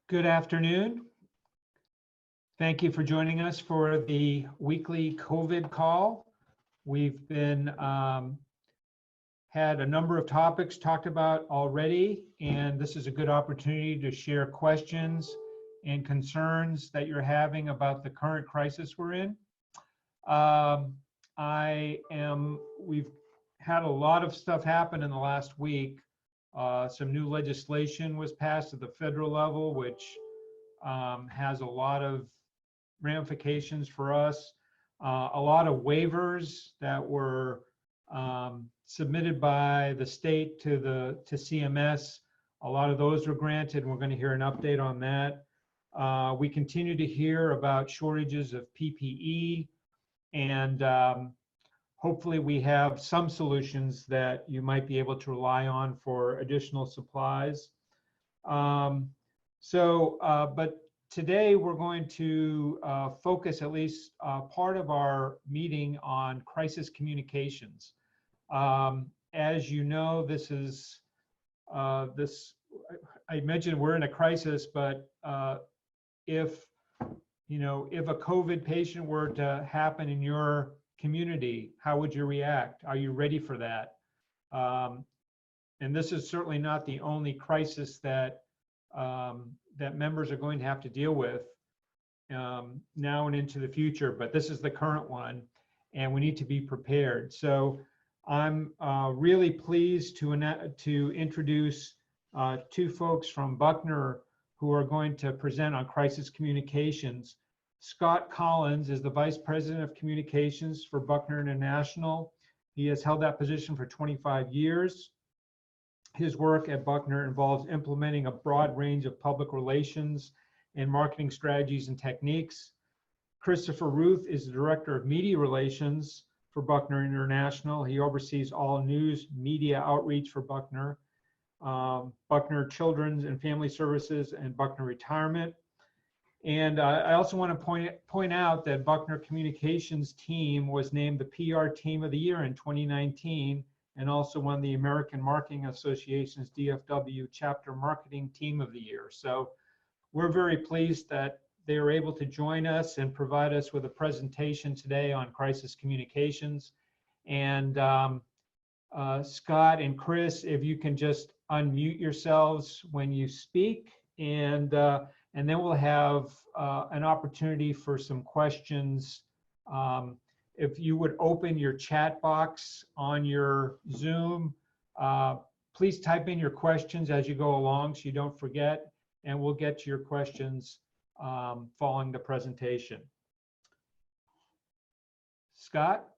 Good afternoon. Thank you for joining us for the weekly COVID call. We've been had a number of topics talked about already, and this is a good opportunity to share questions and concerns that you're having about the current crisis we're in. We've had a lot of stuff happen in the last week. Some new legislation was passed at the federal level, which has a lot of ramifications for us. A lot of waivers that were submitted by the state to CMS. A lot of those were granted, and we're going to hear an update on that. We continue to hear about shortages of PPE, and hopefully we have some solutions that you might be able to rely on for additional supplies. But today we're going to focus at least part of our meeting on crisis communications. As you know, this is I mentioned we're in a crisis, but if a COVID patient were to happen in your community, how would you react? Are you ready for that? And this is certainly not the only crisis that that members are going to have to deal with now and into the future, but this is the current one, and we need to be prepared. So I'm really pleased to introduce two folks from Buckner who are going to present on crisis communications. Scott Collins is the Vice President of Communications for Buckner International. He has held that position for 25 years. His work at Buckner involves implementing a broad range of public relations and marketing strategies and techniques. Christopher Ruth is the Director of Media Relations for Buckner International. He oversees all news media outreach for Buckner, Buckner Children's and Family Services, and Buckner Retirement. And I also want to point out that Buckner Communications team was named the PR Team of the Year in 2019, and also won the American Marketing Association's DFW Chapter Marketing Team of the Year. So we're very pleased that they were able to join us and provide us with a presentation today on crisis communications. And Scott and Chris, if you can just unmute yourselves when you speak, and then we'll have an opportunity for some questions. If you would open your chat box on your Zoom, please type in your questions as you go along so you don't forget, and we'll get to your questions following the presentation. Scott?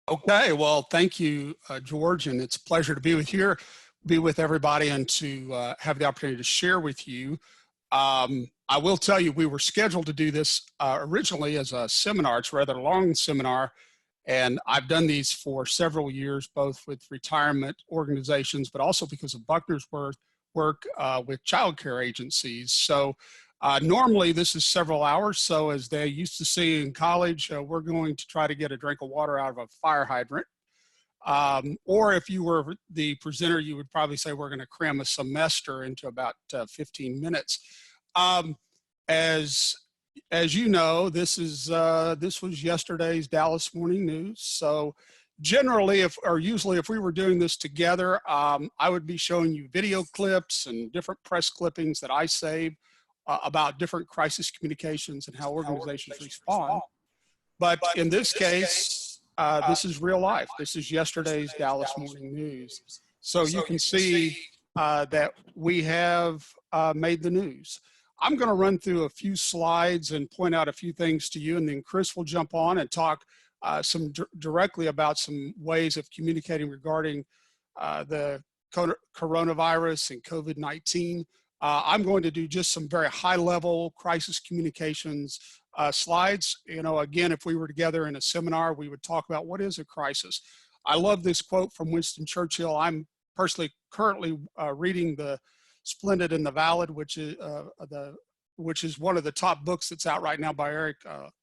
Okay, well, thank you, George, and it's a pleasure to be with everybody and to have the opportunity to share with you. I will tell you, we were scheduled to do this originally as a seminar. It's a rather long seminar, and I've done these for several years, both with retirement organizations, but also because of Buckner's work with child care agencies. So normally this is several hours. So as they used to see in college, we're going to try to get a drink of water out of a fire hydrant. Or if you were the presenter, you would probably say we're going to cram a semester into about 15 minutes. As you know, this was yesterday's Dallas Morning News. So generally, usually if we were doing this together, I would be showing you video clips and different press clippings that I save about different crisis communications and how organizations respond. But in this case, this is real life. This is yesterday's Dallas Morning News. So you can see that we have made the news. I'm going to run through a few slides and point out a few things to you, and then Chris will jump on and talk directly about some ways of communicating regarding the coronavirus and COVID-19. I'm going to do just some very high-level crisis communications slides. Again, if we were together in a seminar, we would talk about what is a crisis. I love this quote from Winston Churchill. I'm personally currently reading The Splendid and the Valid, which is one of the top books that's out right now by Eric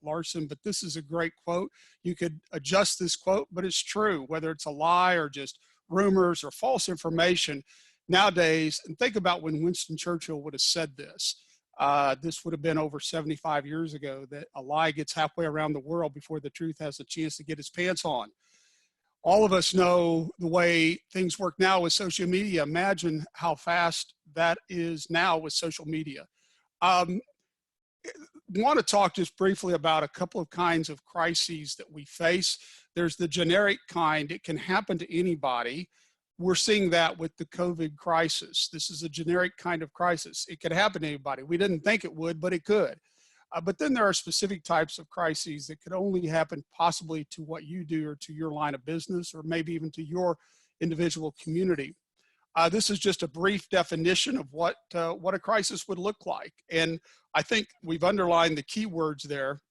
Larson. But this is a great quote. You could adjust this quote, but it's true. Whether it's a lie or just rumors or false information, Nowadays, and think about when Winston Churchill would have said this. This would have been over 75 years ago, that a lie gets halfway around the world before the truth has a chance to get its pants on. All of us know the way things work now with social media. Imagine how fast that is now with social media. Want to talk just briefly about a couple of kinds of crises that we face. There's the generic kind. It can happen to anybody. We're seeing that with the COVID crisis. This is a generic kind of crisis. It could happen to anybody. We didn't think it would, but it could. But then there are specific types of crises that could only happen possibly to what you do or to your line of business, or maybe even to your individual community. This is just a brief definition of what a crisis would look like. And I think we've underlined the key words there.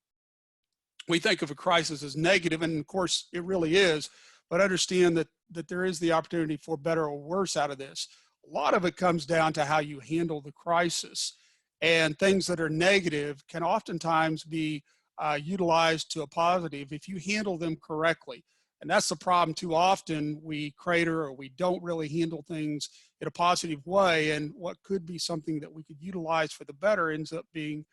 We think of a crisis as negative, and of course it really is, but understand that there is the opportunity for better or worse out of this. A lot of it comes down to how you handle the crisis, and things that are negative can oftentimes be utilized to a positive if you handle them correctly. And that's the problem. Too often we crater, or we don't really handle things in a positive way, and what could be something that we could utilize for the better ends up being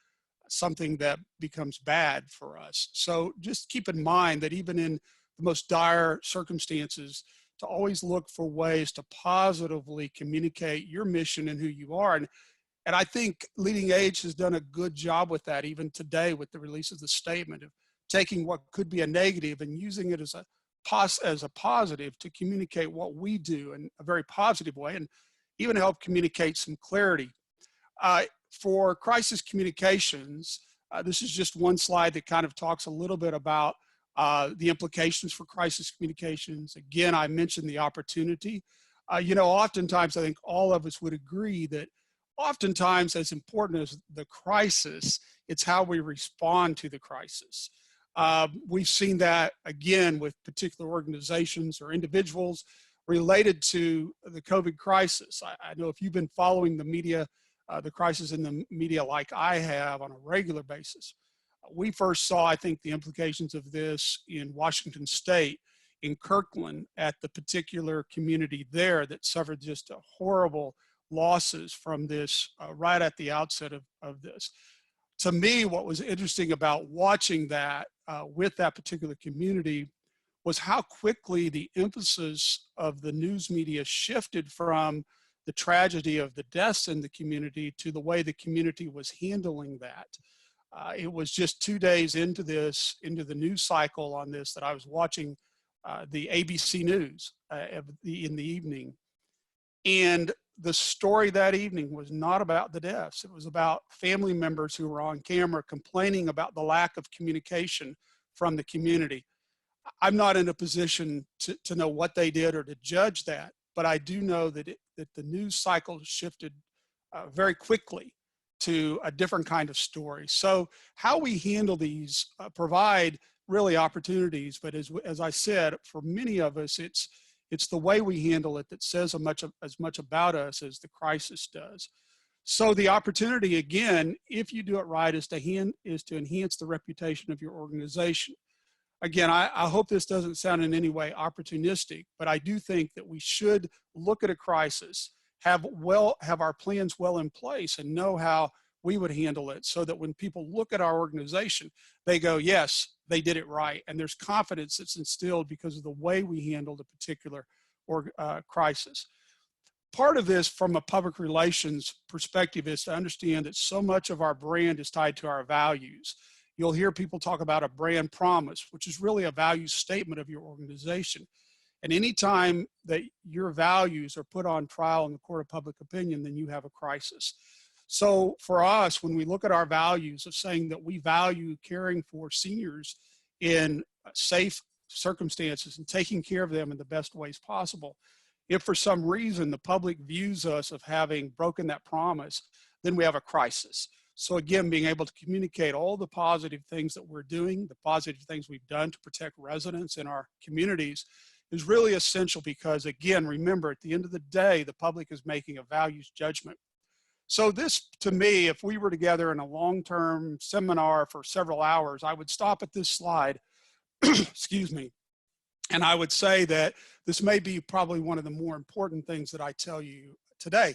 something that becomes bad for us. So just keep in mind that even in the most dire circumstances, to always look for ways to positively communicate your mission and who you are. And I think LeadingAge has done a good job with that, even today with the release of the statement, of taking what could be a negative and using it as a positive to communicate what we do in a very positive way, and even help communicate some clarity. For crisis communications, this is just one slide that kind of talks a little bit about the implications for crisis communications. Again, I mentioned the opportunity. You know, oftentimes I think all of us would agree that oftentimes, as important as the crisis, it's how we respond to the crisis. We've seen that again with particular organizations or individuals related to the COVID crisis. I know if you've been following the media, the crisis in the media like I have on a regular basis, we first saw, I think, the implications of this in Washington State, in Kirkland, at the particular community there that suffered just a horrible losses from this right at the outset of this. To me, what was interesting about watching that with that particular community was how quickly the emphasis of the news media shifted from the tragedy of the deaths in the community to the way the community was handling that. It was just 2 days into the news cycle on this that I was watching the ABC News in the evening. And the story that evening was not about the deaths. It was about family members who were on camera complaining about the lack of communication from the community. I'm not in a position to know what they did or to judge that, but I do know that the news cycle shifted very quickly to a different kind of story. So how we handle these provide really opportunities, but as I said, for many of us, it's the way we handle it that says as much about us as the crisis does. So the opportunity, again, if you do it right, is to enhance the reputation of your organization. Again, I hope this doesn't sound in any way opportunistic, but I do think that we should look at a crisis, have our plans well in place, and know how we would handle it, so that when people look at our organization, they go, yes, they did it right. And there's confidence that's instilled because of the way we handled a particular crisis. Part of this from a public relations perspective is to understand that so much of our brand is tied to our values. You'll hear people talk about a brand promise, which is really a value statement of your organization. And anytime that your values are put on trial in the court of public opinion, then you have a crisis. So for us, when we look at our values of saying that we value caring for seniors in safe circumstances and taking care of them in the best ways possible, if for some reason the public views us of having broken that promise, then we have a crisis. So again, being able to communicate all the positive things that we're doing, the positive things we've done to protect residents in our communities is really essential, because again, remember, at the end of the day, the public is making a values judgment. So this, to me, if we were together in a long-term seminar for several hours, I would stop at this slide, excuse me, and I would say that this may be probably one of the more important things that I tell you today.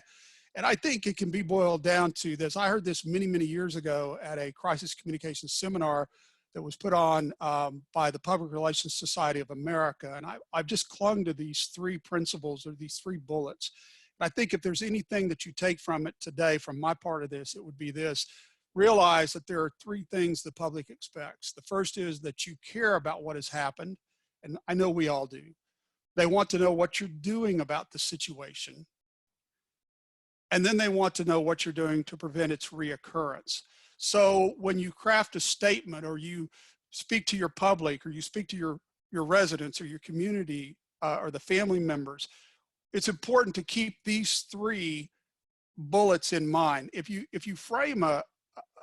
And I think it can be boiled down to this. I heard this many, many years ago at a crisis communications seminar that was put on by the Public Relations Society of America. And I've just clung to these three principles, or these three bullets. And I think if there's anything that you take from it today, from my part of this, it would be this: realize that there are three things the public expects. The first is that you care about what has happened, and I know we all do. They want to know what you're doing about the situation. And then they want to know what you're doing to prevent its reoccurrence. So when you craft a statement, or you speak to your public, or you speak to your residents or your community or the family members, it's important to keep these three bullets in mind. If you frame a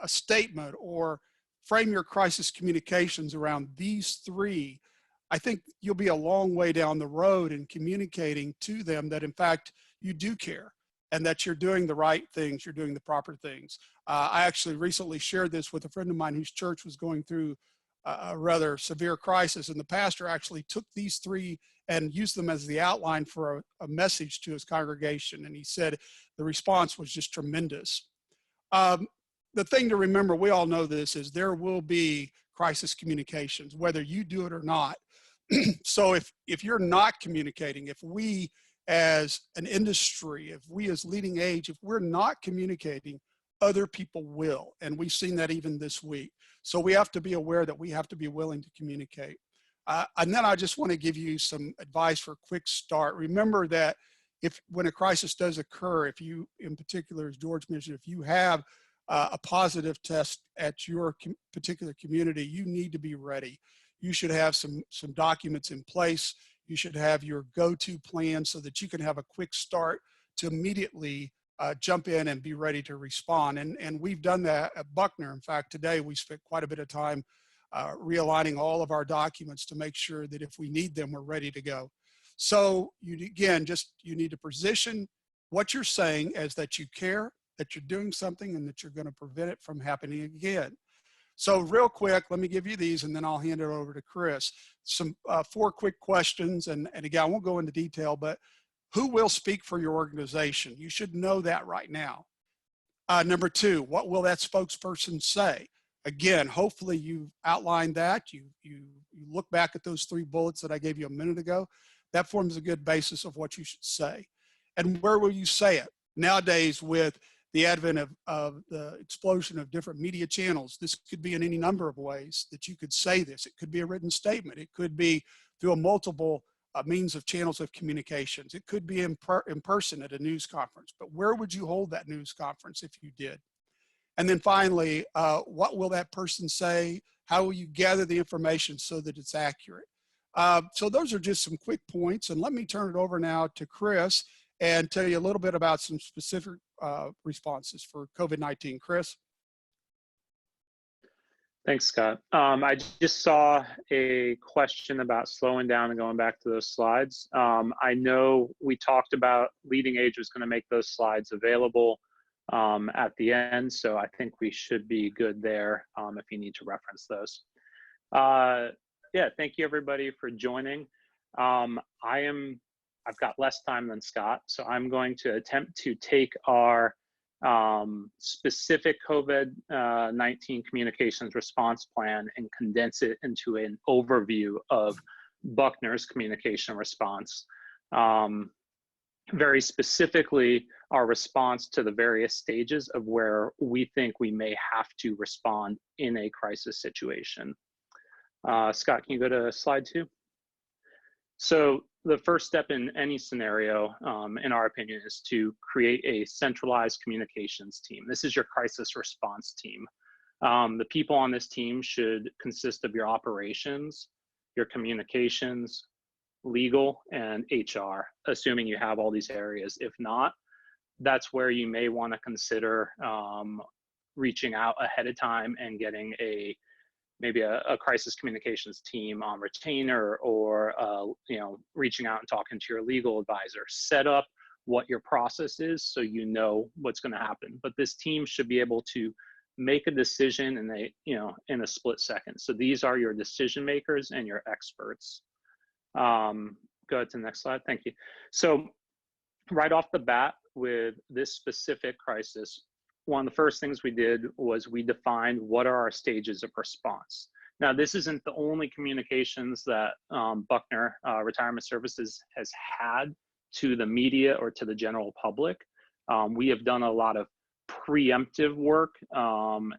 statement or frame your crisis communications around these three, I think you'll be a long way down the road in communicating to them that in fact you do care, and that you're doing the right things, you're doing the proper things. I actually recently shared this with a friend of mine whose church was going through a rather severe crisis, and the pastor actually took these three and used them as the outline for a message to his congregation. And he said the response was just tremendous. The thing to remember, we all know this, is there will be crisis communications, whether you do it or not. So if you're not communicating, if we as an industry, if we as LeadingAge, if we're not communicating, other people will. And we've seen that even this week. So we have to be aware that we have to be willing to communicate. And then I just want to give you some advice for a quick start. Remember that when a crisis does occur, if you, in particular, as George mentioned, if you have a positive test at your particular community, you need to be ready. You should have some documents in place. You should have your go-to plan so that you can have a quick start to immediately jump in and be ready to respond. And we've done that at Buckner. In fact, today we spent quite a bit of time realigning all of our documents to make sure that if we need them, we're ready to go. So you need to position what you're saying as that you care, that you're doing something, and that you're going to prevent it from happening again. So real quick, let me give you these, and then I'll hand it over to Chris. Some 4 quick questions, and again, I won't go into detail, but who will speak for your organization? You should know that right now. Number 2, what will that spokesperson say? Again, hopefully you've outlined that. You look back at those 3 bullets that I gave you a minute ago. That forms a good basis of what you should say. And where will you say it? Nowadays, with the advent of the explosion of different media channels, this could be in any number of ways that you could say this. It could be a written statement. It could be through a multiple means of channels of communications. It could be in person at a news conference. But where would you hold that news conference if you did? And then finally, what will that person say? How will you gather the information so that it's accurate? So those are just some quick points. And let me turn it over now to Chris and tell you a little bit about some specific responses for COVID-19. Chris? Thanks, Scott. I just saw a question about slowing down and going back to those slides. I know we talked about LeadingAge was going to make those slides available at the end, so I think we should be good there if you need to reference those. Yeah, thank you everybody for joining. I've got less time than Scott, so I'm going to attempt to take our specific COVID-19 communications response plan and condense it into an overview of Buckner's communication response. Very specifically, our response to the various stages of where we think we may have to respond in a crisis situation. Scott, can you go to slide 2? So the first step in any scenario, in our opinion, is to create a centralized communications team. This is your crisis response team. The people on this team should consist of your operations, your communications, legal, and HR, assuming you have all these areas. If not, that's where you may want to consider reaching out ahead of time and getting maybe a crisis communications team on retainer, or reaching out and talking to your legal advisor. Set up what your process is so you know what's going to happen. But this team should be able to make a decision in a split second. So these are your decision makers and your experts. Go ahead to the next slide. Thank you. So right off the bat, with this specific crisis, one of the first things we did was we defined what are our stages of response. Now, this isn't the only communications that Buckner Retirement Services has had to the media or to the general public. We have done a lot of preemptive work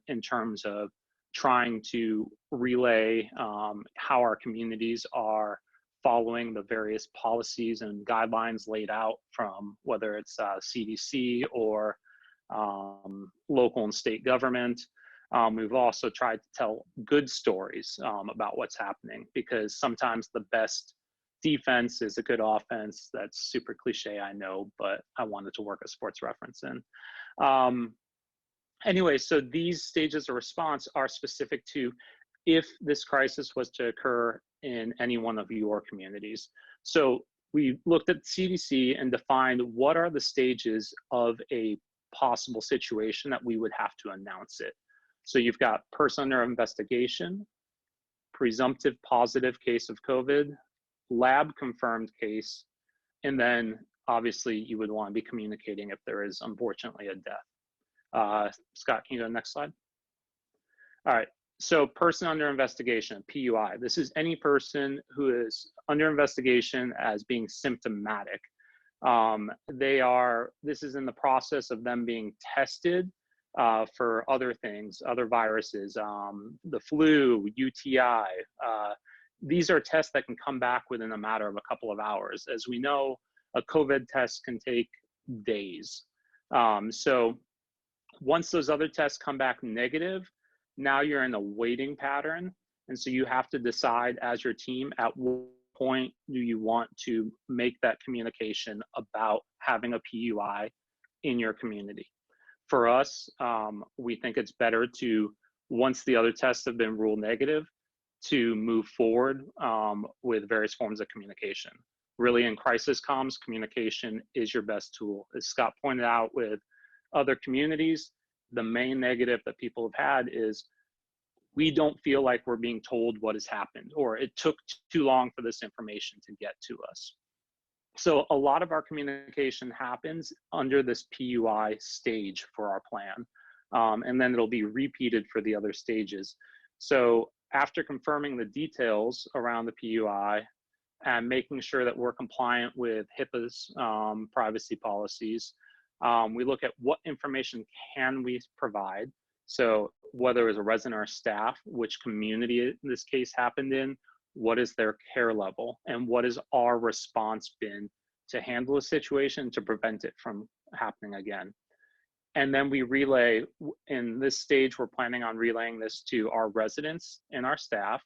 in terms of trying to relay how our communities are following the various policies and guidelines laid out from whether it's CDC or local and state government. We've also tried to tell good stories about what's happening, because sometimes the best defense is a good offense. That's super cliche, I know, but I wanted to work a sports reference in. Anyway, so these stages of response are specific to if this crisis was to occur in any one of your communities. So we looked at CDC and defined what are the stages of a possible situation that we would have to announce it. So you've got person under investigation, presumptive positive case of COVID, lab confirmed case, and then obviously you would want to be communicating if there is unfortunately a death. Scott, can you go to the next slide? All right, so person under investigation, PUI. This is any person who is under investigation as being symptomatic. This is in the process of them being tested for other things, other viruses, the flu, UTI. These are tests that can come back within a matter of a couple of hours. As we know, a COVID test can take days. So once those other tests come back negative, now you're in a waiting pattern. And so you have to decide as your team at what point do you want to make that communication about having a PUI in your community. For us, we think it's better to, once the other tests have been ruled negative, to move forward with various forms of communication. Really, in crisis comms, communication is your best tool. As Scott pointed out with other communities, the main negative that people have had is we don't feel like we're being told what has happened, or it took too long for this information to get to us. So a lot of our communication happens under this PUI stage for our plan. And then it'll be repeated for the other stages. So after confirming the details around the PUI and making sure that we're compliant with HIPAA's privacy policies, we look at what information can we provide. So whether it's a resident or staff, which community in this case happened in, what is their care level, and what has our response been to handle a situation to prevent it from happening again. And then we relay, in this stage, we're planning on relaying this to our residents and our staff,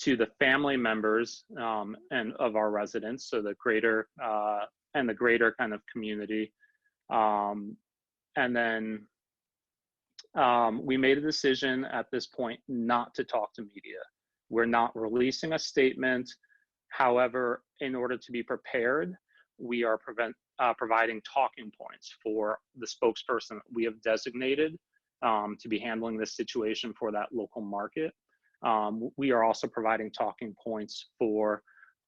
to the family members and of our residents, so the greater kind of community. And then we made a decision at this point not to talk to media. We're not releasing a statement. However, in order to be prepared, we are providing talking points for the spokesperson we have designated to be handling this situation for that local market. We are also providing talking points for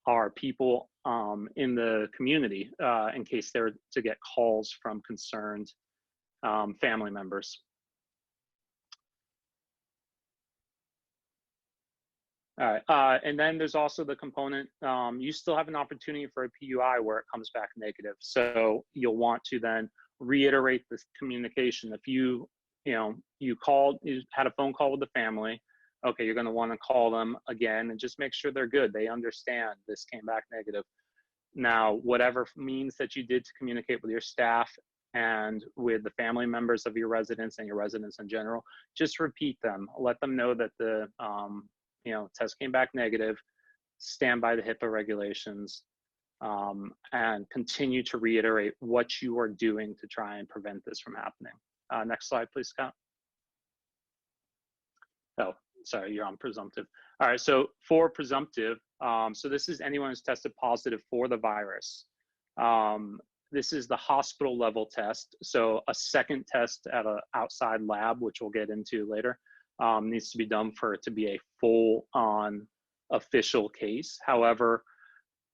our people in the community in case they're to get calls from concerned family members. All right, and then there's also the component, you still have an opportunity for a PUI where it comes back negative. So you'll want to then reiterate this communication. If you had a phone call with the family, okay, you're gonna wanna call them again and just make sure they're good. They understand this came back negative. Now, whatever means that you did to communicate with your staff and with the family members of your residents and your residents in general, just repeat them. Let them know that the test came back negative, stand by the HIPAA regulations, and continue to reiterate what you are doing to try and prevent this from happening. Next slide, please, Scott. Oh, sorry, you're on presumptive. All right, so for presumptive, so this is anyone who's tested positive for the virus. This is the hospital level test. So a second test at an outside lab, which we'll get into later, needs to be done for it to be a full-on official case. However,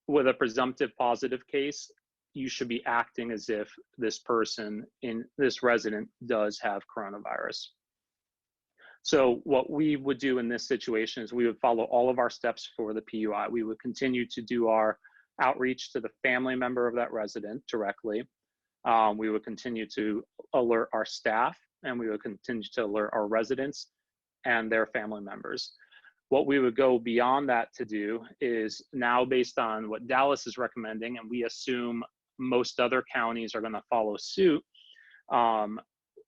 with a presumptive positive case, you should be acting as if this person this resident does have coronavirus. So what we would do in this situation is we would follow all of our steps for the PUI. We would continue to do our outreach to the family member of that resident directly. We would continue to alert our staff, and we would continue to alert our residents and their family members. What we would go beyond that to do is, now based on what Dallas is recommending, and we assume most other counties are going to follow suit,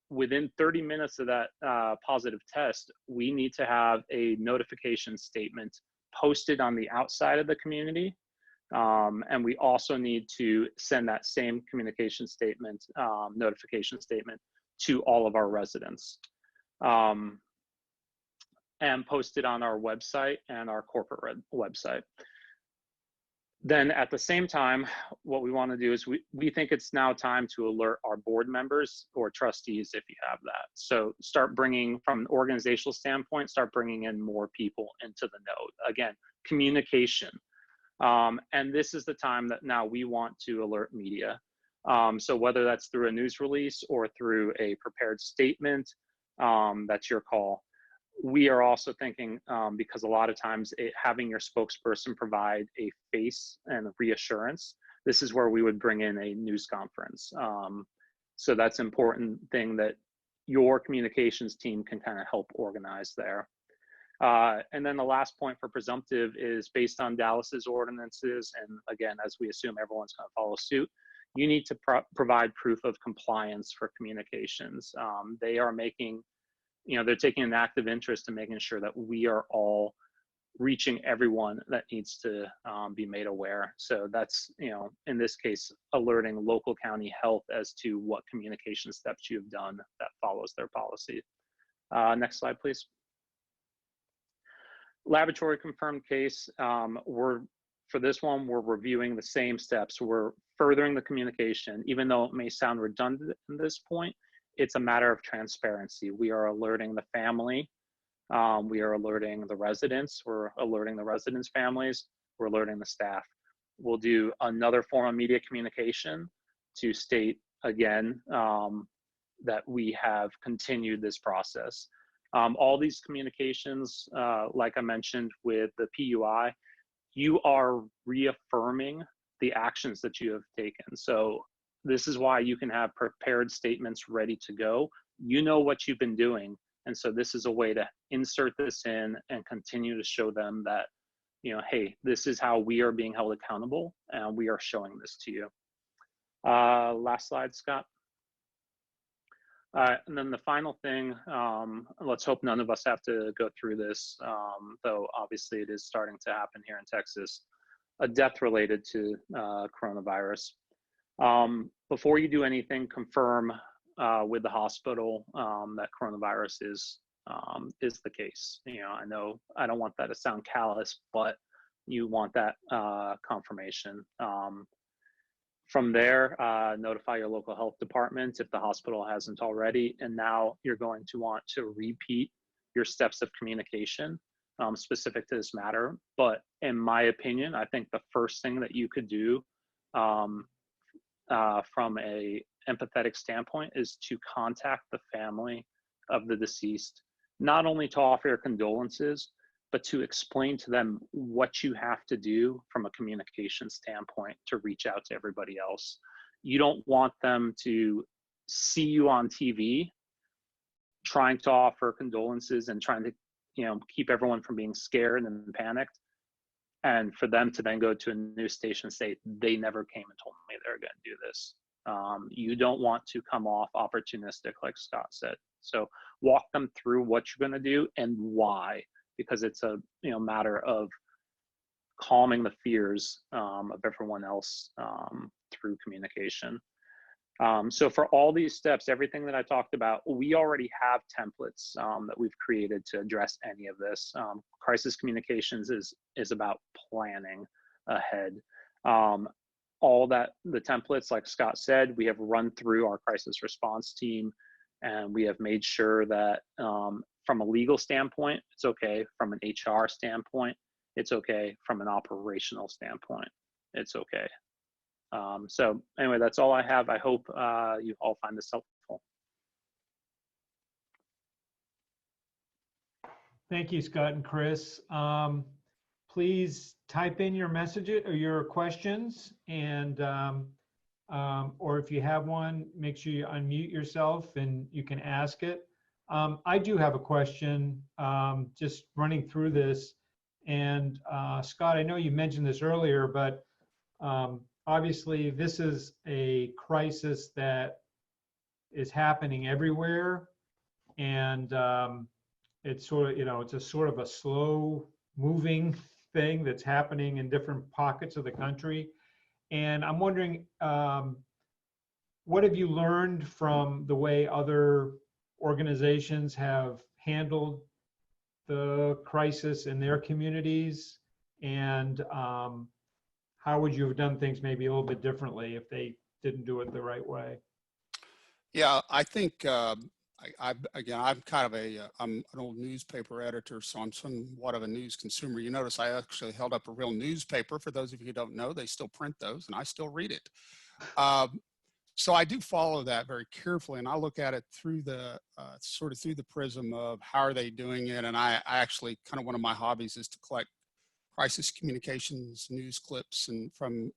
within 30 minutes of that positive test, we need to have a notification statement posted on the outside of the community. And we also need to send that same communication statement, notification statement, to all of our residents. And post it on our website and our corporate website. Then at the same time, what we want to do is we think it's now time to alert our board members or trustees if you have that. So start bringing, from an organizational standpoint, start bringing in more people into the know. Again, communication. And this is the time that now we want to alert media. So whether that's through a news release or through a prepared statement, that's your call. We are also thinking, because a lot of times having your spokesperson provide a face and reassurance, this is where we would bring in a news conference. So that's an important thing that your communications team can kind of help organize there. And then the last point for presumptive is based on Dallas's ordinances. And again, as we assume everyone's going to follow suit, you need to provide proof of compliance for communications. They are making, they're taking an active interest in making sure that we are all reaching everyone that needs to be made aware. So that's, in this case, alerting local county health as to what communication steps you've done that follows their policy. Next slide, please. Laboratory confirmed case, for this one, we're reviewing the same steps. We're furthering the communication, even though it may sound redundant at this point. It's a matter of transparency. We are alerting the family. We are alerting the residents. We're alerting the residents' families. We're alerting the staff. We'll do another form of media communication to state again that we have continued this process. All these communications, like I mentioned with the PUI, you are reaffirming the actions that you have taken. So this is why you can have prepared statements ready to go. You know what you've been doing. And so this is a way to insert this in and continue to show them that, hey, this is how we are being held accountable, and we are showing this to you. Last slide, Scott. And then the final thing, let's hope none of us have to go through this, though obviously it is starting to happen here in Texas, a death related to coronavirus. Before you do anything, confirm with the hospital that coronavirus is the case. I know I don't want that to sound callous, but you want that confirmation. From there, notify your local health department if the hospital hasn't already, and now you're going to want to repeat your steps of communication specific to this matter. But in my opinion, I think the first thing that you could do from a empathetic standpoint is to contact the family of the deceased, not only to offer your condolences, but to explain to them what you have to do from a communication standpoint to reach out to everybody else. You don't want them to see you on TV trying to offer condolences and trying to, keep everyone from being scared and panicked, and for them to then go to a news station and say, they never came and told me they were going to do this. You don't want to come off opportunistic, like Scott said. So walk them through what you're going to do and why, because it's a matter of calming the fears of everyone else through communication. So for all these steps, everything that I talked about, we already have templates that we've created to address any of this. Crisis communications is about planning ahead. All that, the templates, like Scott said, we have run through our crisis response team, and we have made sure that from a legal standpoint, it's okay. From an HR standpoint, it's okay. From an operational standpoint, it's okay. So anyway, that's all I have. I hope you all find this helpful. Thank you, Scott and Chris. Please type in your messages or your questions, and or if you have one, make sure you unmute yourself and you can ask it. I do have a question, just running through this. And Scott, I know you mentioned this earlier, but obviously this is a crisis that is happening everywhere. And it's sort of, it's a sort of a slow moving thing that's happening in different pockets of the country. And I'm wondering, what have you learned from the way other organizations have handled the crisis in their communities? And how would you have done things maybe a little bit differently if they didn't do it the right way? Yeah, I think again, I'm kind of I'm an old newspaper editor, so I'm somewhat of a news consumer. You notice I actually held up a real newspaper. For those of you who don't know, they still print those, and I still read it. So I do follow that very carefully, and I look at it through the sort of through the prism of how are they doing it. And I actually kind of, one of my hobbies is to collect crisis communications news clips and from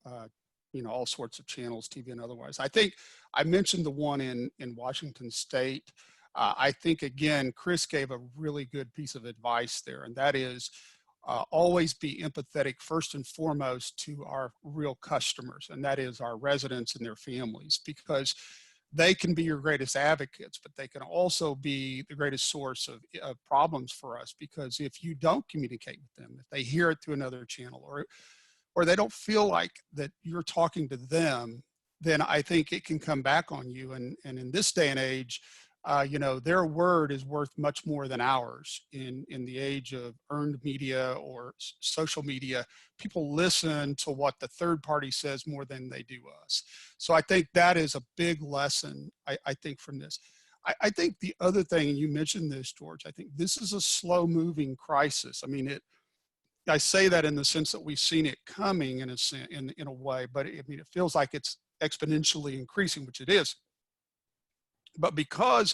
all sorts of channels, TV and otherwise. I think I mentioned the one in Washington State. I think, again, Chris gave a really good piece of advice there, and that is always be empathetic first and foremost to our real customers, and that is our residents and their families, because they can be your greatest advocates, but they can also be the greatest source of problems for us, because if you don't communicate with them, if they hear it through another channel, or they don't feel like that you're talking to them, then I think it can come back on you. And in this day and age, their word is worth much more than ours. In the age of earned media or social media, people listen to what the third party says more than they do us. So I think that is a big lesson, I think, from this. I think the other thing, and you mentioned this, George, I think this is a slow moving crisis. I mean, I say that in the sense that we've seen it coming in a way, but it feels like it's exponentially increasing, which it is. But because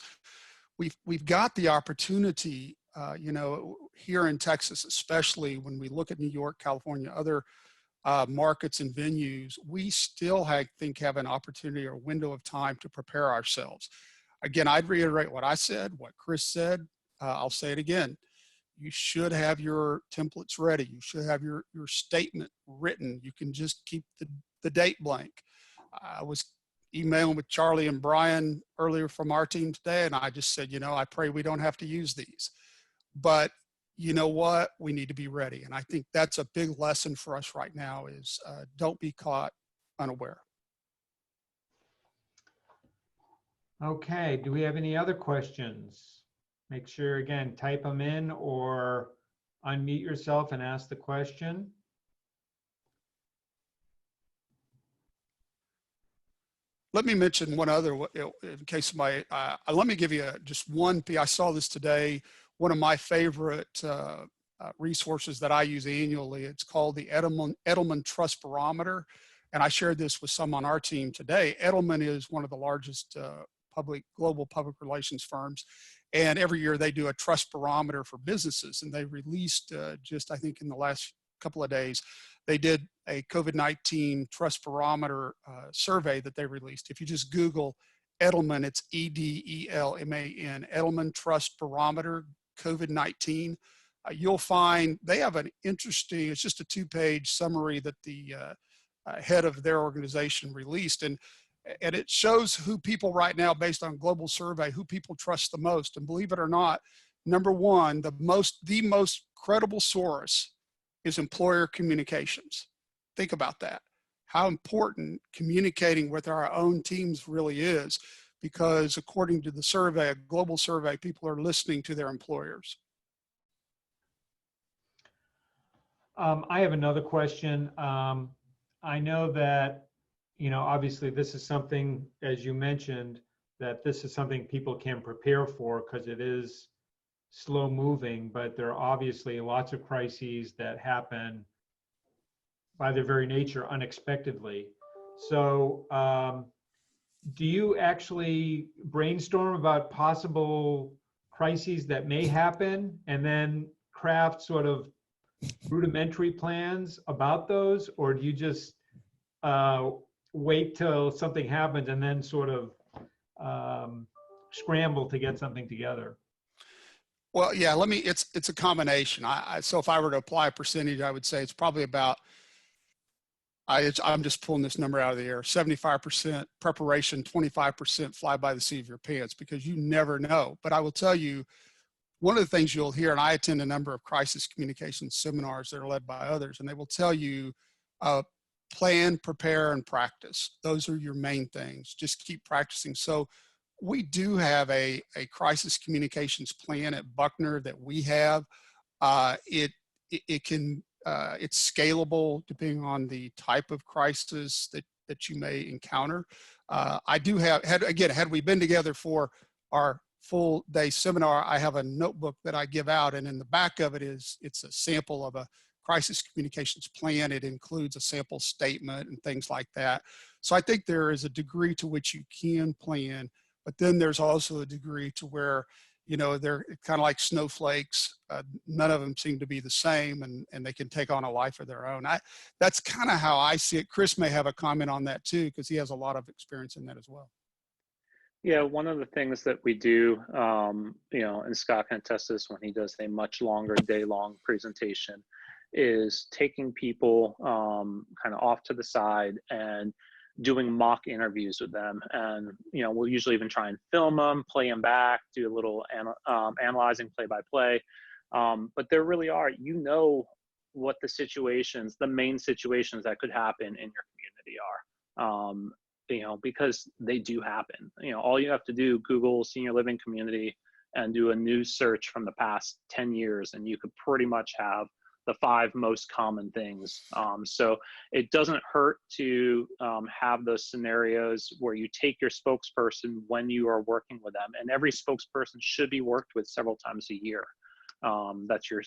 we've got the opportunity, here in Texas, especially when we look at New York, California, other markets and venues, we still, I think, have an opportunity or a window of time to prepare ourselves. Again, I'd reiterate what I said, what Chris said. I'll say it again. You should have your templates ready. You should have your statement written. You can just keep the date blank. I was emailing with Charlie and Brian earlier from our team today, and I just said, I pray we don't have to use these. But you know what? We need to be ready. And I think that's a big lesson for us right now is don't be caught unaware. Okay, do we have any other questions? Make sure, again, type them in or unmute yourself and ask the question. Let me mention one other, in case somebody, let me give you just one. I saw this today. One of my favorite resources that I use annually, it's called the Edelman Trust Barometer. And I shared this with some on our team today. Edelman is one of the largest global public relations firms. And every year they do a trust barometer for businesses. And they released just, I think in the last couple of days, they did a COVID-19 trust barometer survey that they released. If you just Google Edelman, it's EDELMAN, Edelman Trust Barometer COVID-19. You'll find they have an interesting, it's just a 2-page summary that the head of their organization released. And it shows who people right now, based on global survey, who people trust the most. And believe it or not, number one, the most credible source is employer communications. Think about that. How important communicating with our own teams really is, because according to the survey, a global survey, people are listening to their employers. I have another question. I know that, obviously this is something, as you mentioned, that this is something people can prepare for because it is slow moving, but there are obviously lots of crises that happen by their very nature unexpectedly. So do you actually brainstorm about possible crises that may happen and then craft sort of rudimentary plans about those? Or do you just wait till something happens and then sort of scramble to get something together? Well, yeah, it's a combination. So if I were to apply a percentage, I would say it's probably about, I'm just pulling this number out of the air, 75% preparation, 25% fly by the seat of your pants, because you never know. But I will tell you, one of the things you'll hear, and I attend a number of crisis communication seminars that are led by others, and they will tell you, plan, prepare, and practice. Those are your main things. Just keep practicing. So we do have a crisis communications plan at Buckner that we have. It's scalable depending on the type of crisis that you may encounter. I do have, had we been together for our full day seminar, I have a notebook that I give out, and in the back of it's a sample of a crisis communications plan. It includes a sample statement and things like that. So I think there is a degree to which you can plan, but then there's also a degree to where, you know, they're kind of like snowflakes. None of them seem to be the same, and they can take on a life of their own. That's kind of how I see it. Chris may have a comment on that too, because he has a lot of experience in that as well. Yeah, one of the things that we do, you know, and Scott can attest to this when he does a much longer day-long presentation, is taking people kind of off to the side and doing mock interviews with them. And, you know, we'll usually even try and film them, play them back, do a little analyzing play-by-play. But there really are, you know, what the situations, the main situations that could happen in your community are. You know, because they do happen. You know, all you have to do, Google senior living community and do a news search from the past 10 years, and you could pretty much have the 5 most common things. So it doesn't hurt to have those scenarios where you take your spokesperson when you are working with them, and every spokesperson should be worked with several times a year. That's your,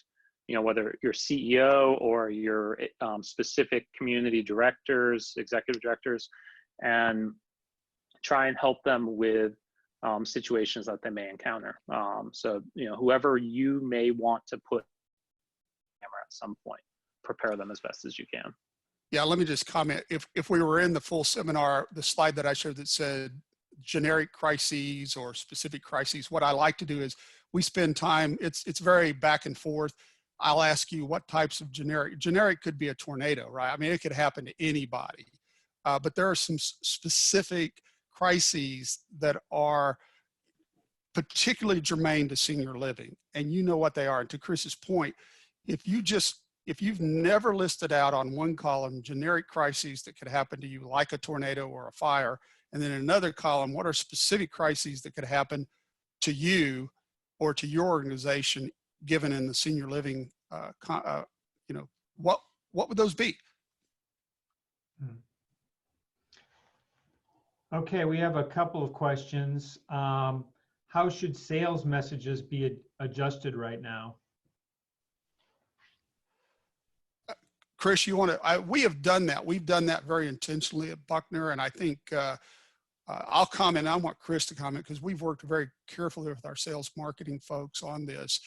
you know, whether your CEO or your specific community directors, executive directors, and try and help them with situations that they may encounter. So, you know, whoever you may want to put camera at some point, prepare them as best as you can. Yeah, let me just comment. If we were in the full seminar, the slide that I showed that said generic crises or specific crises, what I like to do is we spend time, it's very back and forth. I'll ask you what types of generic could be a tornado, right? I mean, it could happen to anybody. But there are some specific crises that are particularly germane to senior living, and you know what they are. And to Chris's point, if you've never listed out on one column generic crises that could happen to you, like a tornado or a fire, and then in another column, what are specific crises that could happen to you or to your organization, given in the senior living, you know, what would those be? Okay, we have a couple of questions. How should sales messages be adjusted right now? Chris, you want to, we have done that. We've done that very intentionally at Buckner. And I think I'll comment. I want Chris to comment because we've worked very carefully with our sales marketing folks on this.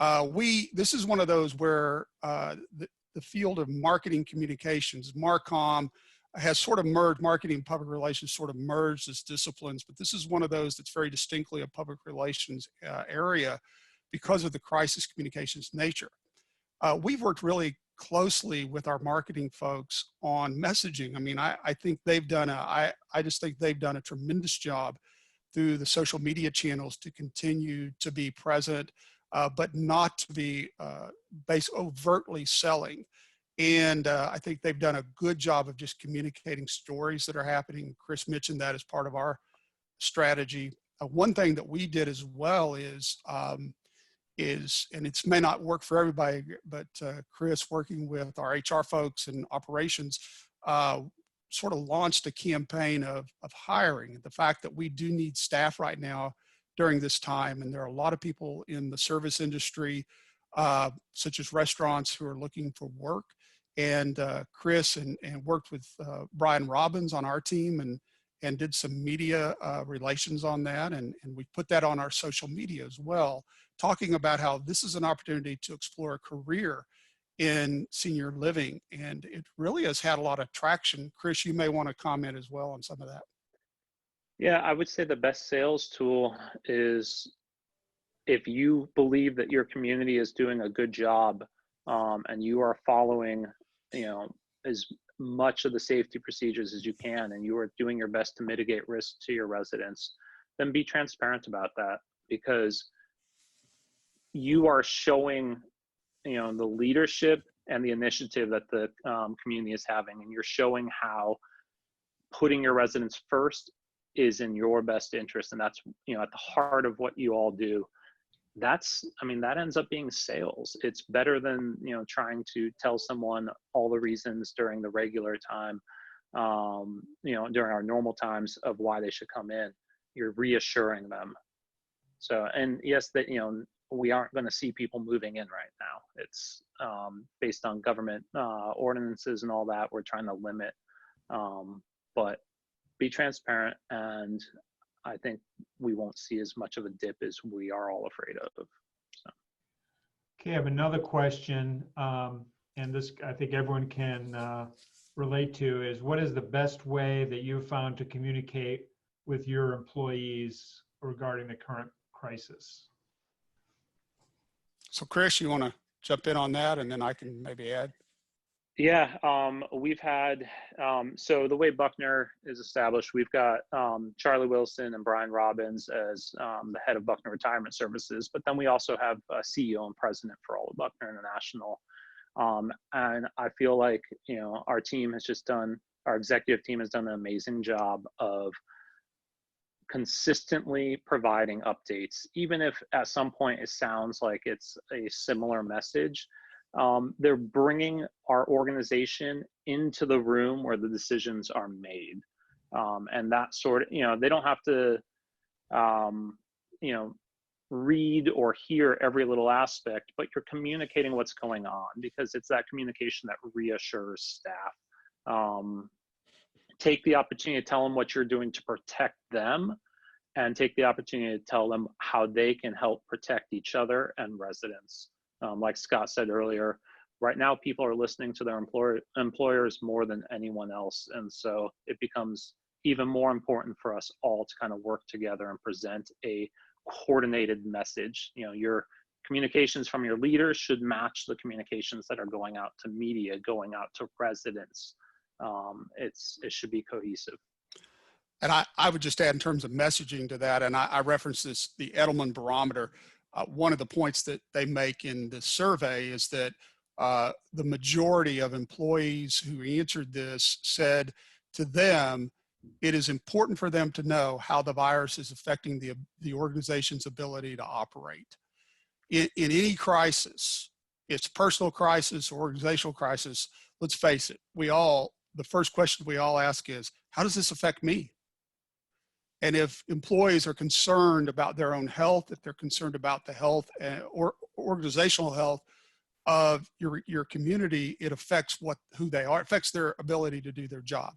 This is one of those where the field of marketing communications, MarCom, has sort of merged, marketing and public relations sort of merged as disciplines, but this is one of those that's very distinctly a public relations area because of the crisis communications nature. We've worked really closely with our marketing folks on messaging. I mean, I think they've done I just think they've done a tremendous job through the social media channels to continue to be present, but not to be overtly selling. And I think they've done a good job of just communicating stories that are happening. Chris mentioned that as part of our strategy. One thing that we did as well is, and it may not work for everybody, but Chris, working with our HR folks and operations, sort of launched a campaign of hiring. The fact that we do need staff right now during this time, and there are a lot of people in the service industry, such as restaurants, who are looking for work. and Chris and worked with Brian Robbins on our team and did some media relations on that. And we put that on our social media as well, talking about how this is an opportunity to explore a career in senior living. And it really has had a lot of traction. Chris, you may want to comment as well on some of that. Yeah, I would say the best sales tool is if you believe that your community is doing a good job, and you are following, as much of the safety procedures as you can, and you are doing your best to mitigate risk to your residents, then be transparent about that, because you are showing, the leadership and the initiative that the community is having, and you're showing how putting your residents first is in your best interest, and that's at the heart of what you all do. That ends up being sales. It's better than trying to tell someone all the reasons during the regular time, during our normal times of why they should come in. You're reassuring them. So, and yes, that we aren't going to see people moving in right now. It's based on government ordinances and all that. We're trying to limit, but be transparent, and I think we won't see as much of a dip as we are all afraid of. So. Okay, I have another question, and this I think everyone can relate to, is what is the best way that you've found to communicate with your employees regarding the current crisis? So Chris, you want to jump in on that, and then I can maybe add? Yeah, we've had, so the way Buckner is established, we've got Charlie Wilson and Brian Robbins as the head of Buckner Retirement Services, but then we also have a CEO and president for all of Buckner International. And I feel like, our team has just done, our executive team has done an amazing job of consistently providing updates, even if at some point it sounds like it's a similar message. They're bringing our organization into the room where the decisions are made. And that sort of, they don't have to, read or hear every little aspect, but you're communicating what's going on, because it's that communication that reassures staff. Take the opportunity to tell them what you're doing to protect them, and take the opportunity to tell them how they can help protect each other and residents. Like Scott said earlier, right now people are listening to their employers more than anyone else. And so it becomes even more important for us all to kind of work together and present a coordinated message. Your communications from your leaders should match the communications that are going out to media, going out to residents. It should be cohesive. And I would just add in terms of messaging to that, and I referenced this, the Edelman Barometer. One of the points that they make in the survey is that the majority of employees who answered this said to them, it is important for them to know how the virus is affecting the organization's ability to operate. In any crisis, it's personal crisis or organizational crisis, let's face it, the first question we all ask is, how does this affect me? And if employees are concerned about their own health, if they're concerned about the health or organizational health of your community, it affects who they are, it affects their ability to do their job.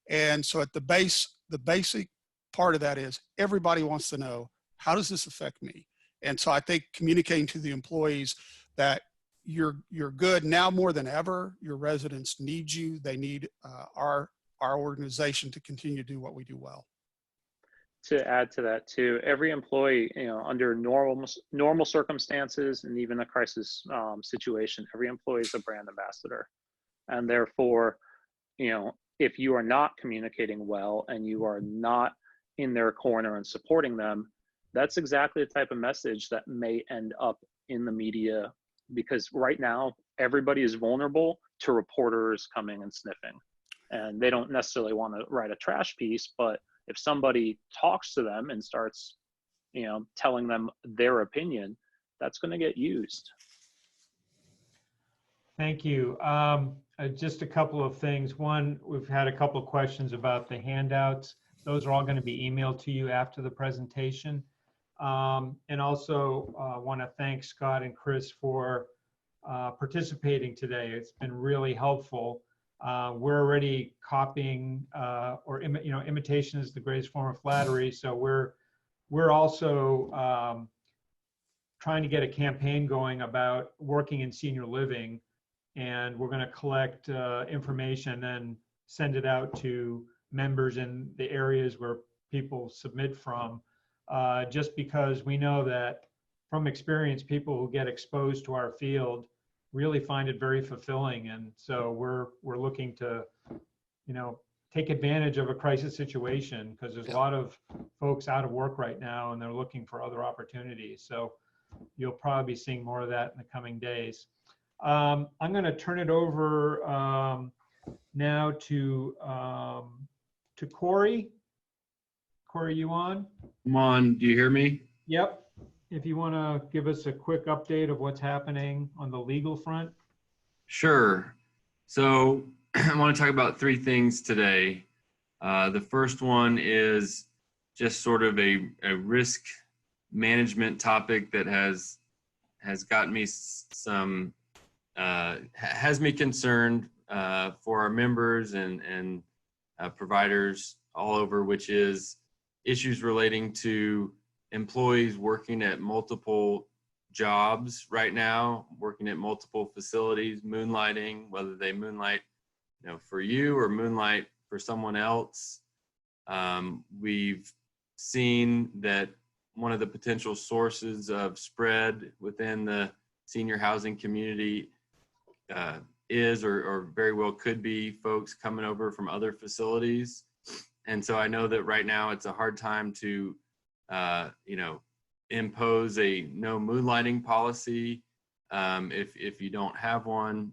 And so at the basic part of that is everybody wants to know, how does this affect me? And so I think communicating to the employees that you're good now more than ever. Your residents need you. They need our organization to continue to do what we do well. To add to that too, every employee, under normal circumstances and even a crisis situation, every employee is a brand ambassador. And therefore, if you are not communicating well and you are not in their corner and supporting them, that's exactly the type of message that may end up in the media, because right now everybody is vulnerable to reporters coming and sniffing, and they don't necessarily want to write a trash piece, but if somebody talks to them and starts, telling them their opinion, that's going to get used. Thank you. Just a couple of things. One, we've had a couple of questions about the handouts. Those are all going to be emailed to you after the presentation. And also want to thank Scott and Chris for participating today. It's been really helpful. We're already copying, imitation is the greatest form of flattery. So we're also trying to get a campaign going about working in senior living, and we're going to collect information and send it out to members in the areas where people submit from, just because we know that from experience, people who get exposed to our field really find it very fulfilling. And so we're looking to, take advantage of a crisis situation, because there's a lot of folks out of work right now and they're looking for other opportunities. So you'll probably be seeing more of that in the coming days. I'm going to turn it over now to Corey. Corey, you on? I'm on. Do you hear me? Yep. If you want to give us a quick update of what's happening on the legal front. Sure. So I want to talk about three things today. The first one is just sort of a risk management topic that has got me has me concerned for our members and providers all over, which is issues relating to employees working at multiple jobs right now, working at multiple facilities, moonlighting, whether they moonlight, for you or moonlight for someone else. We've seen that one of the potential sources of spread within the senior housing community is or very well could be folks coming over from other facilities. And so I know that right now it's a hard time to, impose a no moonlighting policy if you don't have one.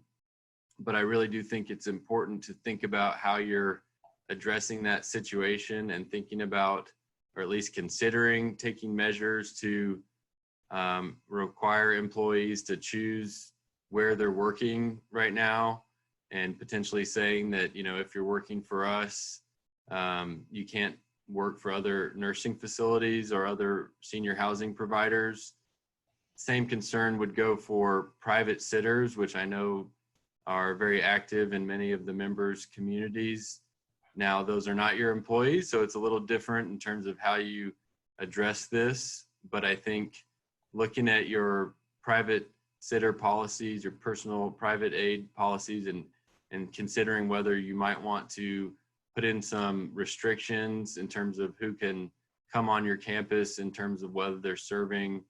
But I really do think it's important to think about how you're addressing that situation and thinking about, or at least considering taking measures to require employees to choose where they're working right now, and potentially saying that, if you're working for us, you can't work for other nursing facilities or other senior housing providers. Same concern would go for private sitters, which I know are very active in many of the members' communities. Now, those are not your employees, so it's a little different in terms of how you address this. But I think looking at your private sitter policies, your personal private aid policies, and considering whether you might want to put in some restrictions in terms of who can come on your campus, in terms of whether they're serving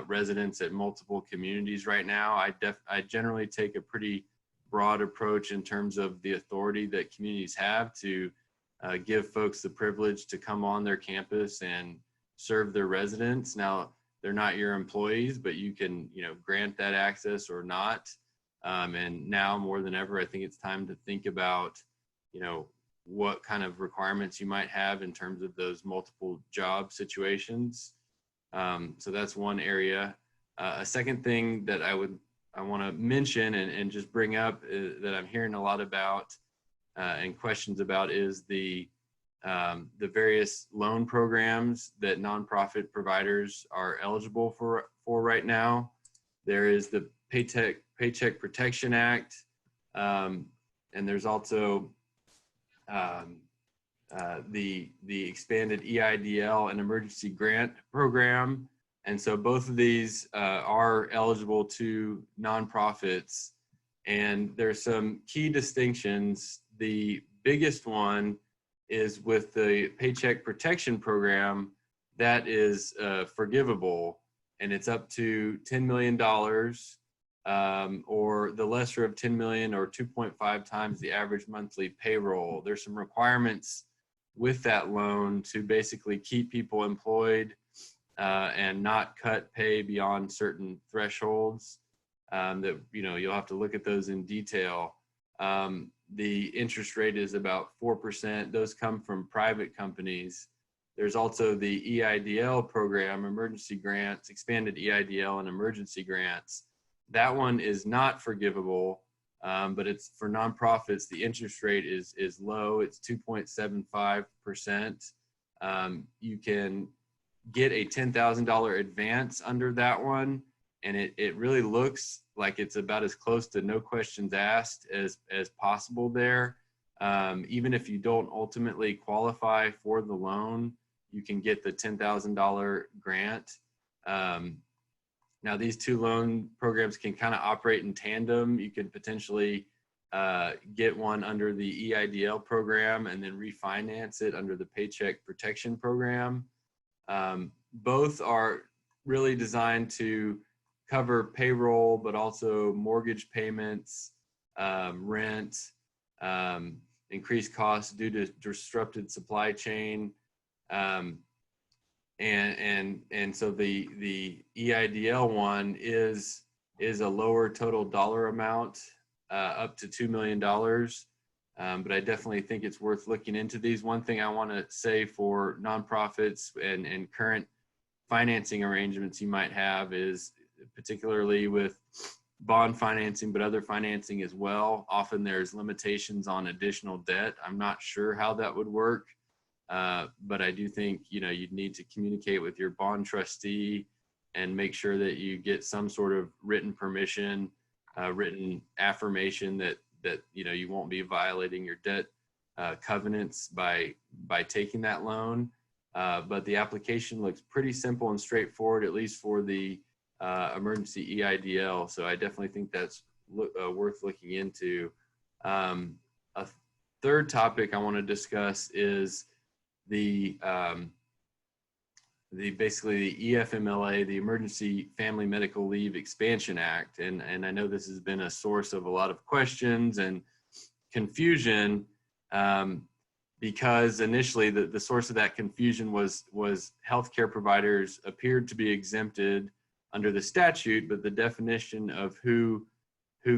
residents at multiple communities right now. I generally take a pretty broad approach in terms of the authority that communities have to give folks the privilege to come on their campus and serve their residents. Now, they're not your employees, but you can, grant that access or not. And now more than ever, I think it's time to think about, what kind of requirements you might have in terms of those multiple job situations. So that's one area. A second thing that I want to mention and just bring up that I'm hearing a lot about and questions about is the various loan programs that nonprofit providers are eligible for right now. There is the Paycheck Protection Act, and there's also the expanded EIDL and emergency grant program. And so both of these are eligible to nonprofits. And there's some key distinctions. The biggest one is with the Paycheck Protection Program, that is forgivable, and it's up to $10 million or the lesser of 10 million or 2.5 times the average monthly payroll. There's some requirements with that loan to basically keep people employed and not cut pay beyond certain thresholds that, you'll have to look at those in detail. The interest rate is about 4%. Those come from private companies. There's also the EIDL program, emergency grants, expanded EIDL and emergency grants. That one is not forgivable, but it's for nonprofits. The interest rate is low. It's 2.75%. You can get a $10,000 advance under that one. and it really looks like it's about as close to no questions asked as possible there. Even if you don't ultimately qualify for the loan, you can get the $10,000 grant. Now, these two loan programs can kind of operate in tandem. You could potentially get one under the EIDL program and then refinance it under the Paycheck Protection Program. Both are really designed to cover payroll, but also mortgage payments, rent, increased costs due to disrupted supply chain. And so the EIDL one is a lower total dollar amount, up to $2 million. But I definitely think it's worth looking into these. One thing I want to say for nonprofits and current financing arrangements you might have is, particularly with bond financing, but other financing as well, often there's limitations on additional debt. I'm not sure how that would work. But I do think, you'd need to communicate with your bond trustee and make sure that you get some sort of written permission, written affirmation that you won't be violating your debt covenants by taking that loan. But the application looks pretty simple and straightforward, at least for the emergency EIDL. So I definitely think that's worth looking into. A third topic I want to discuss is basically the EFMLA, the Emergency Family Medical Leave Expansion Act. And I know this has been a source of a lot of questions and confusion, because initially the source of that confusion was healthcare providers appeared to be exempted under the statute, but the definition of who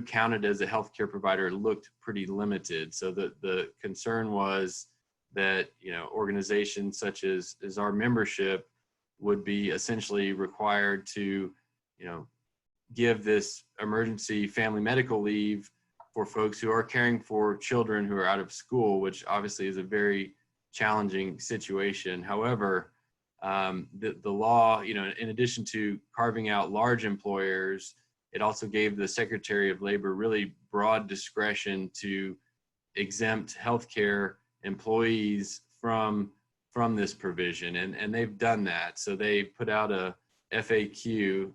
counted as a healthcare provider looked pretty limited. So the concern was that organizations such as our membership would be essentially required to give this emergency family medical leave for folks who are caring for children who are out of school, which obviously is a very challenging situation. However, the law, in addition to carving out large employers, it also gave the Secretary of Labor really broad discretion to exempt healthcare employees from this provision, and they've done that. So they put out a FAQ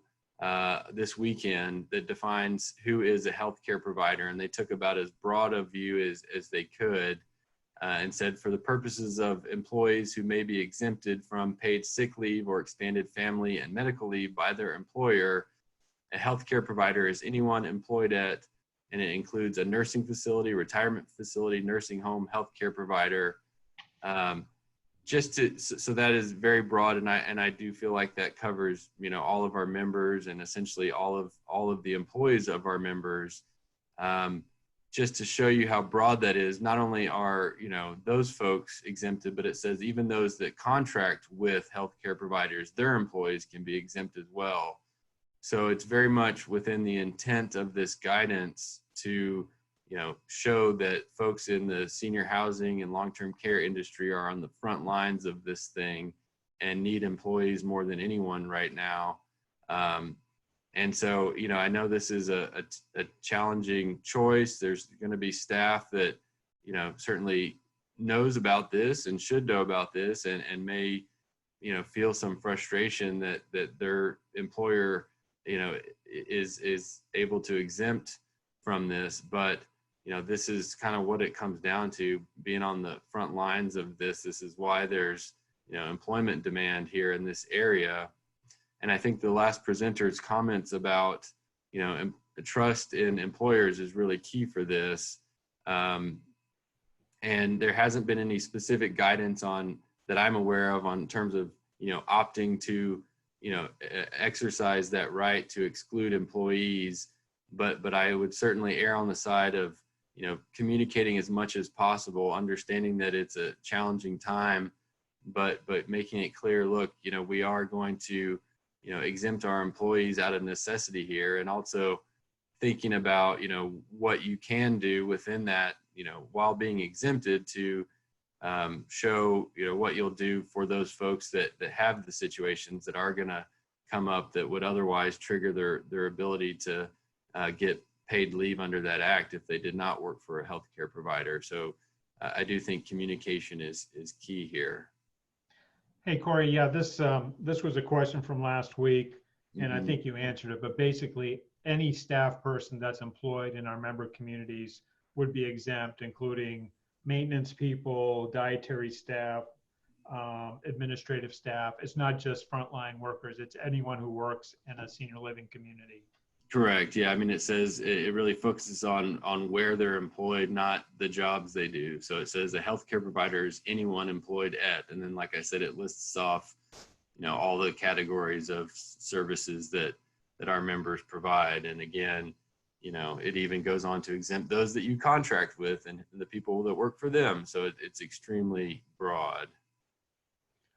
this weekend that defines who is a healthcare provider, and they took about as broad a view as they could, and said, for the purposes of employees who may be exempted from paid sick leave or expanded family and medical leave by their employer, a healthcare provider is anyone employed at, and it includes a nursing facility, retirement facility, nursing home, healthcare provider. So that is very broad, and I do feel like that covers all of our members and essentially all of the employees of our members. Just to show you how broad that is, not only are those folks exempted, but it says even those that contract with healthcare providers, their employees can be exempt as well. So it's very much within the intent of this guidance to show that folks in the senior housing and long-term care industry are on the front lines of this thing and need employees more than anyone right now. And so, I know this is a challenging choice. There's going to be staff that, certainly knows about this and should know about this and may, feel some frustration that their employer, is able to exempt from this. But, this is kind of what it comes down to, being on the front lines of this. This is why there's, employment demand here in this area. And I think the last presenter's comments about, trust in employers is really key for this. And there hasn't been any specific guidance that I'm aware of in terms of, opting to, exercise that right to exclude employees. But I would certainly err on the side of, communicating as much as possible, understanding that it's a challenging time, but making it clear, look, we are going to, exempt our employees out of necessity here, and also thinking about, what you can do within that, while being exempted to show, what you'll do for those folks that have the situations that are going to come up that would otherwise trigger their ability to get paid leave under that act if they did not work for a healthcare provider. So I do think communication is key here. Hey, Corey, yeah, this was a question from last week, and I Mhm. think you answered it, but basically any staff person that's employed in our member communities would be exempt, including maintenance people, dietary staff, administrative staff. It's not just frontline workers, it's anyone who works in a senior living community. Correct. Yeah. I mean, it says it really focuses on where they're employed, not the jobs they do. So it says a healthcare provider is anyone employed at, and then like I said, it lists off, all the categories of services that our members provide. And again, it even goes on to exempt those that you contract with and the people that work for them. So it's extremely broad.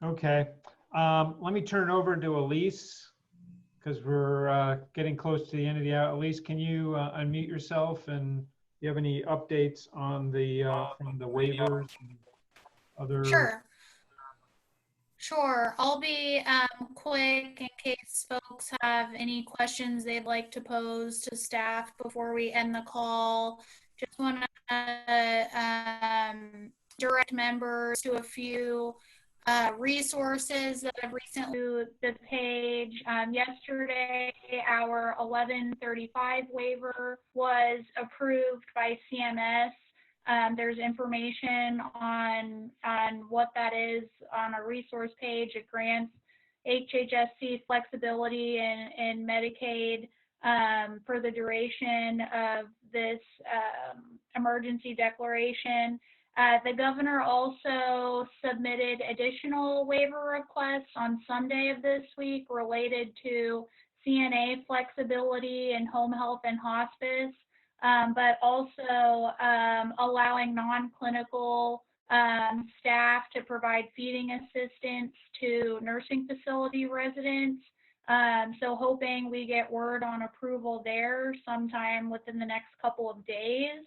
Okay, let me turn it over to Elise, because we're getting close to the end of the hour. Elise, can you unmute yourself, and do you have any updates on the from the waivers and other? Sure. Sure. I'll be quick in case folks have any questions they'd like to pose to staff before we end the call. Just want to direct members to a few resources that I've recently to the page. Yesterday, our 1135 waiver was approved by CMS. There's information on what that is on a resource page. It grants HHSC flexibility in Medicaid for the duration of this emergency declaration. The governor also submitted additional waiver requests on Sunday of this week related to CNA flexibility in home health and hospice. But also allowing non-clinical staff to provide feeding assistance to nursing facility residents. So hoping we get word on approval there sometime within the next couple of days.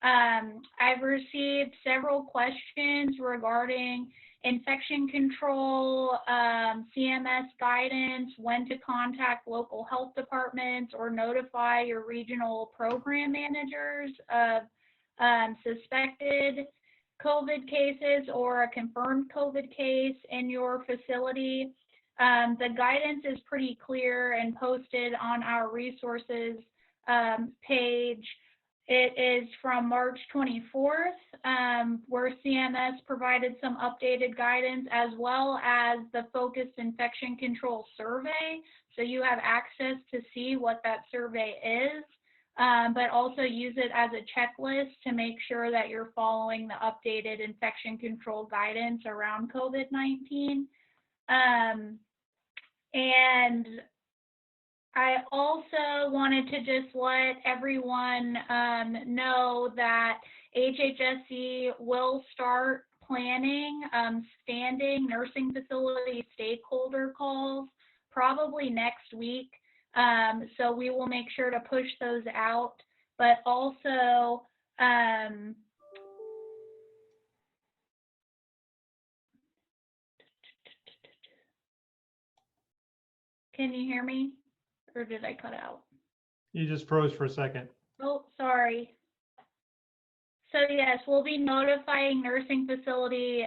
I've received several questions regarding infection control, CMS guidance, when to contact local health departments or notify your regional program managers of suspected COVID cases or a confirmed COVID case in your facility. The guidance is pretty clear and posted on our resources page. It is from March 24th, where CMS provided some updated guidance as well as the focused infection control survey. So you have access to see what that survey is, but also use it as a checklist to make sure that you're following the updated infection control guidance around COVID-19. And I also wanted to just let everyone know that HHSC will start planning standing nursing facility stakeholder calls probably next week. So we will make sure to push those out, but also can you hear me? Or did I cut out? You just froze for a second. Oh, sorry. So yes, we'll be notifying nursing facility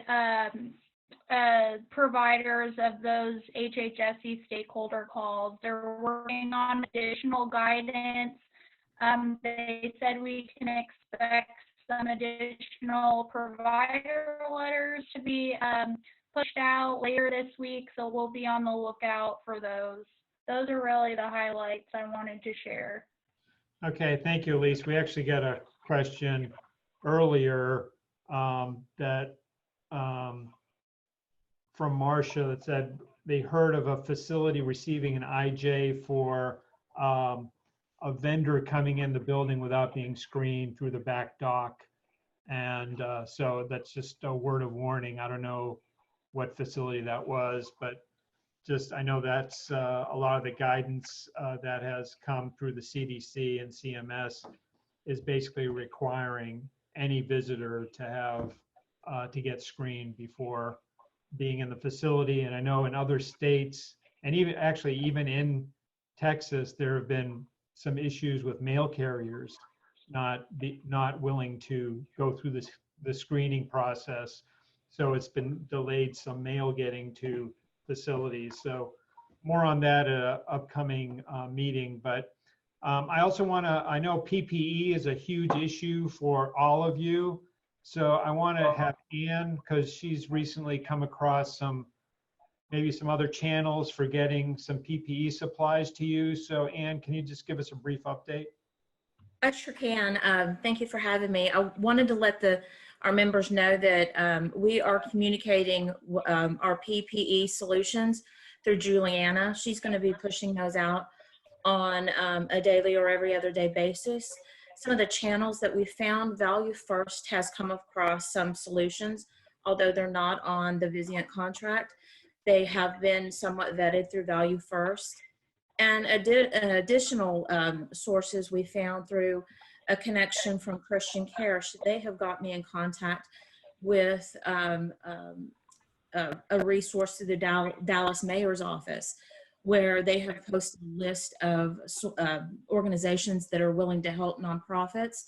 providers of those HHSC stakeholder calls. They're working on additional guidance. They said we can expect some additional provider letters to be pushed out later this week, so we'll be on the lookout for those. Those are really the highlights I wanted to share. Okay, thank you, Elise. We actually got a question earlier that from Marcia that said they heard of a facility receiving an IJ for a vendor coming in the building without being screened through the back dock. And so that's just a word of warning. I don't know what facility that was, but just, I know that's a lot of the guidance that has come through the CDC and CMS is basically requiring any visitor to have to get screened before being in the facility. And I know in other states, and even in Texas, there have been some issues with mail carriers not willing to go through the screening process. So it's been delayed some mail getting to facilities. So more on that at an upcoming meeting. But I also want to, I know PPE is a huge issue for all of you. So I want to have Ann, because she's recently come across maybe some other channels for getting some PPE supplies to you. So Ann, can you just give us a brief update? I sure can. Thank you for having me. I wanted to let our members know that we are communicating our PPE solutions through Juliana. She's going to be pushing those out on a daily or every other day basis. Some of the channels that we found, Value First has come across some solutions, although they're not on the Vizient contract. They have been somewhat vetted through Value First. And additional sources we found through a connection from Christian Care. They have got me in contact with a resource through the Dallas Mayor's office, where they have posted a list of organizations that are willing to help nonprofits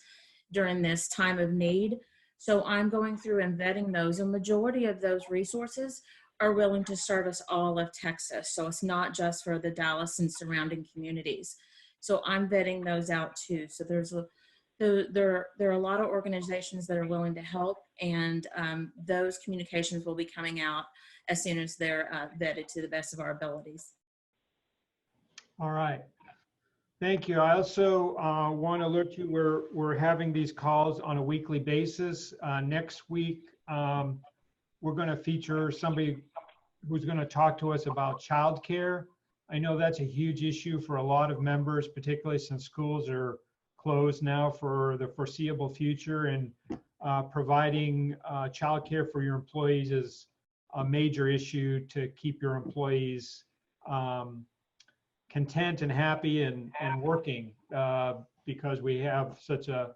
during this time of need. So I'm going through and vetting those. A majority of those resources are willing to service all of Texas. So it's not just for the Dallas and surrounding communities. So I'm vetting those out too. So there are a lot of organizations that are willing to help, and those communications will be coming out as soon as they're vetted to the best of our abilities. All right. Thank you. I also want to alert you, we're having these calls on a weekly basis. Next week, we're going to feature somebody who's going to talk to us about childcare. I know that's a huge issue for a lot of members, particularly since schools are closed now for the foreseeable future, and providing childcare for your employees is a major issue to keep your employees content and happy and working, because we have such a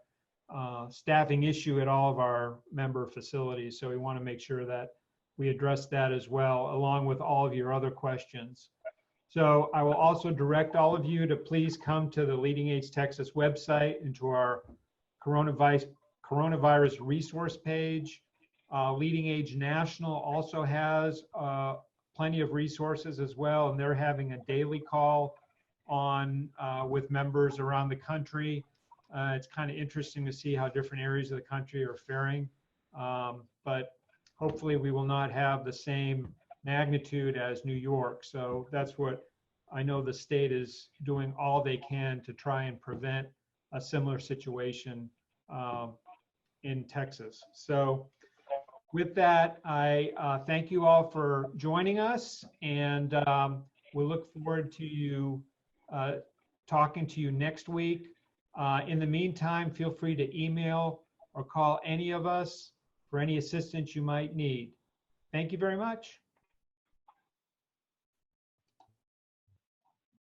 staffing issue at all of our member facilities. So we want to make sure that we address that as well, along with all of your other questions. So I will also direct all of you to please come to the LeadingAge Texas website and to our coronavirus resource page. LeadingAge National also has plenty of resources as well, and they're having a daily call on with members around the country. It's kind of interesting to see how different areas of the country are faring, but hopefully we will not have the same magnitude as New York. So that's what I know the state is doing all they can to try and prevent a similar situation in Texas. So with that, I thank you all for joining us, and we'll look forward to you talking to you next week. In the meantime, feel free to email or call any of us for any assistance you might need. Thank you very much.